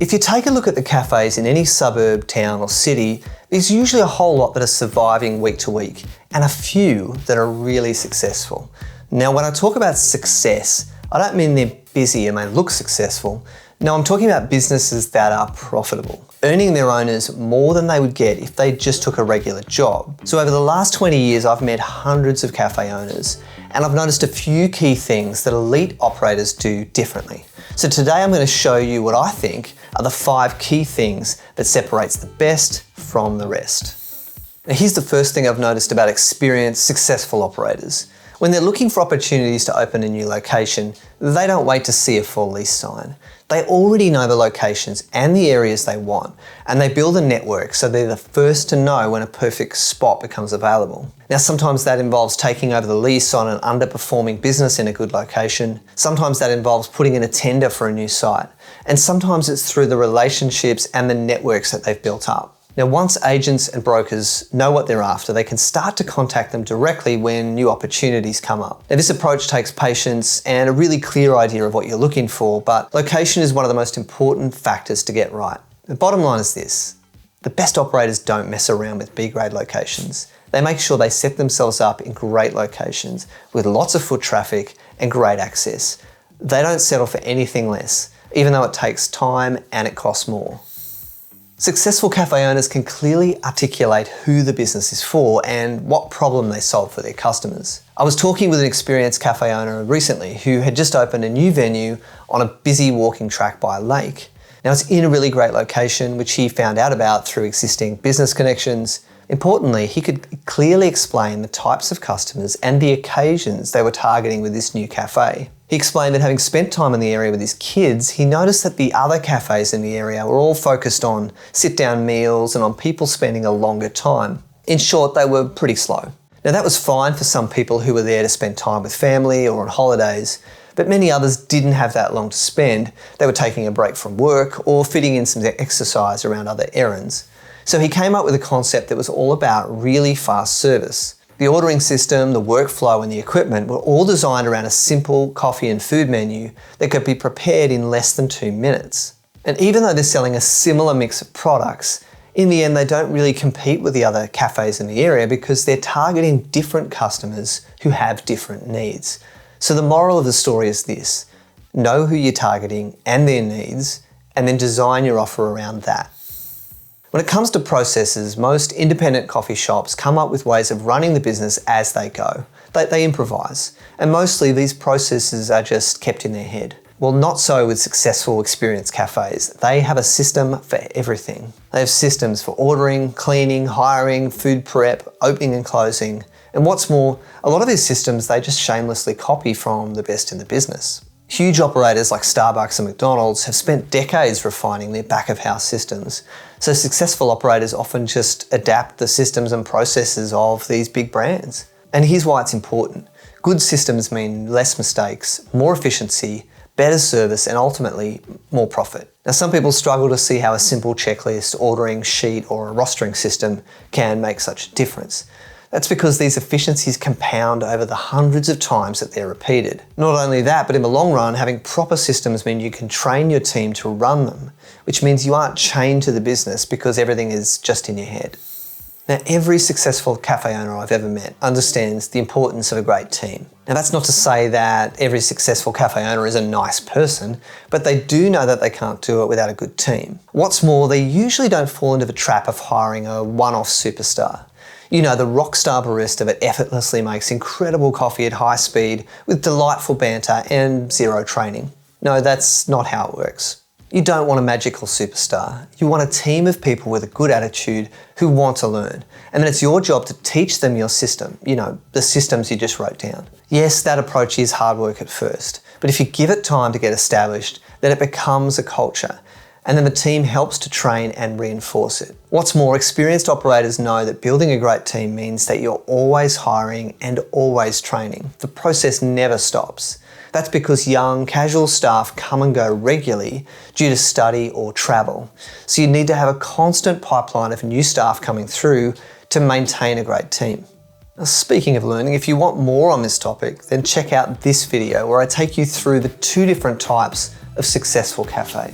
If you take a look at the cafes in any suburb, town or city, there's usually a whole lot that are surviving week to week and a few that are really successful. Now, when I talk about success, I don't mean they're busy and they look successful. No, I'm talking about businesses that are profitable, earning their owners more than they would get if they just took a regular job. So over the last 20 years, I've met hundreds of cafe owners, and I've noticed a few key things that elite operators do differently. So today I'm going to show you what I think are the 5 key things that separates the best from the rest. Now, here's the first thing I've noticed about experienced, successful operators. When they're looking for opportunities to open a new location, they don't wait to see a full lease sign. They already know the locations and the areas they want, and they build a network so they're the first to know when a perfect spot becomes available. Now, sometimes that involves taking over the lease on an underperforming business in a good location. Sometimes that involves putting in a tender for a new site. And sometimes it's through the relationships and the networks that they've built up. Now, once agents and brokers know what they're after, they can start to contact them directly when new opportunities come up. Now, this approach takes patience and a really clear idea of what you're looking for, but location is one of the most important factors to get right. The bottom line is this: the best operators don't mess around with B-grade locations. They make sure they set themselves up in great locations with lots of foot traffic and great access. They don't settle for anything less, even though it takes time and it costs more. Successful cafe owners can clearly articulate who the business is for and what problem they solve for their customers. I was talking with an experienced cafe owner recently who had just opened a new venue on a busy walking track by a lake. Now, it's in a really great location, which he found out about through existing business connections. Importantly, he could clearly explain the types of customers and the occasions they were targeting with this new cafe. He explained that having spent time in the area with his kids, he noticed that the other cafes in the area were all focused on sit-down meals and on people spending a longer time. In short, they were pretty slow. Now, that was fine for some people who were there to spend time with family or on holidays, but many others didn't have that long to spend. They were taking a break from work or fitting in some exercise around other errands. So he came up with a concept that was all about really fast service. The ordering system, the workflow and the equipment were all designed around a simple coffee and food menu that could be prepared in less than 2 minutes. And even though they're selling a similar mix of products, in the end they don't really compete with the other cafes in the area because they're targeting different customers who have different needs. So the moral of the story is this: know who you're targeting and their needs, and then design your offer around that. When it comes to processes, most independent coffee shops come up with ways of running the business as they go. They improvise, and mostly these processes are just kept in their head. Well, not so with successful, experienced cafes. They have a system for everything. They have systems for ordering, cleaning, hiring, food prep, opening and closing. And what's more, a lot of these systems they just shamelessly copy from the best in the business. Huge operators like Starbucks and McDonald's have spent decades refining their back-of-house systems. So successful operators often just adapt the systems and processes of these big brands. And here's why it's important. Good systems mean less mistakes, more efficiency, better service, and ultimately more profit. Now, some people struggle to see how a simple checklist, ordering sheet, or a rostering system can make such a difference. That's because these efficiencies compound over the hundreds of times that they're repeated. Not only that, but in the long run, having proper systems mean you can train your team to run them, which means you aren't chained to the business because everything is just in your head. Now, every successful cafe owner I've ever met understands the importance of a great team. Now, that's not to say that every successful cafe owner is a nice person, but they do know that they can't do it without a good team. What's more, they usually don't fall into the trap of hiring a one-off superstar. You know, the rock star barista that effortlessly makes incredible coffee at high speed with delightful banter and zero training. No, that's not how it works. You don't want a magical superstar. You want a team of people with a good attitude who want to learn. And then it's your job to teach them your system, the systems you just wrote down. Yes, that approach is hard work at first, but if you give it time to get established, then it becomes a culture. And then the team helps to train and reinforce it. What's more, experienced operators know that building a great team means that you're always hiring and always training. The process never stops. That's because young, casual staff come and go regularly due to study or travel. So you need to have a constant pipeline of new staff coming through to maintain a great team. Now, speaking of learning, if you want more on this topic, then check out this video where I take you through the 2 different types of successful cafe.